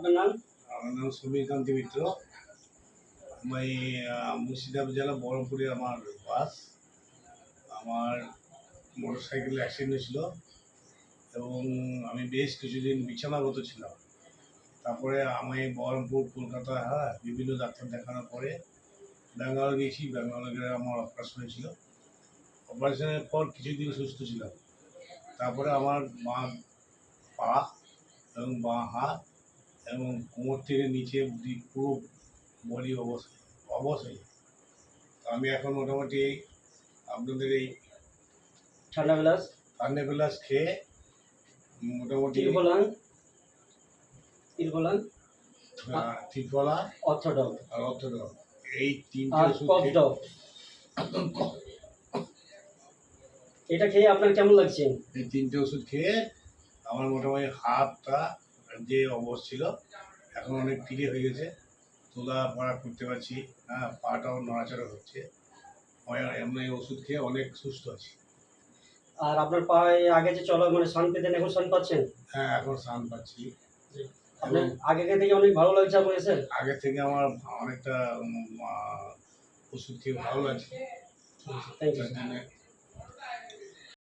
আপনার নাম? আমার নাম সমীরকান্তি মিত্র। আমি মুর্শিদাবাদ জেলা বহরমপুরে আমার বাস। আমার মোটরসাইকেল অ্যাক্সিডেন্ট হয়েছিল এবং আমি বেশ কিছুদিন বিছানাগত ছিলাম। তারপরে আমি বহরমপুর, কলকাতা বিভিন্ন ডাক্তার দেখানোর পরে ব্যাঙ্গালোর গেছি। ব্যাঙ্গালোরে গেলে আমার অপারেশন হয়েছিল। অপারেশনের পর কিছুদিন সুস্থ ছিলাম। তারপরে আমার বাঁ পা এবং বাঁ হাত এবং কোমর থেকে নিচে পুরো বডি অবশ্যই। আমি এখন মোটামুটি আপনাদের এই ঠান্ডা প্লাস খেয়ে মোটামুটি ত্রিফলা অর্থোডক আর অর্থোডক এই তিনটে ওষুধ এটা খেয়ে আপনার কেমন লাগছে? এই তিনটে ওষুধ খেয়ে আমার মোটামুটি হাতটা যে অবশ ছিল এখন অনেক ফ্রি হয়ে গেছে। তোলা পড়া করতে পারছি, পাটাও নড়াচড়া হচ্ছে। এমনি ওষুধ খেয়ে অনেক সুস্থ আছি। আর আপনার পায়ে আগে যে চলা মানে শান পেতেন, এখন শান পাচ্ছেন? হ্যাঁ, এখন শান পাচ্ছি। আপনার আগে থেকে অনেক ভালো লাগছে আপনার এসে? আগে থেকে আমার অনেকটা ওষুধ খেয়ে ভালো লাগছে।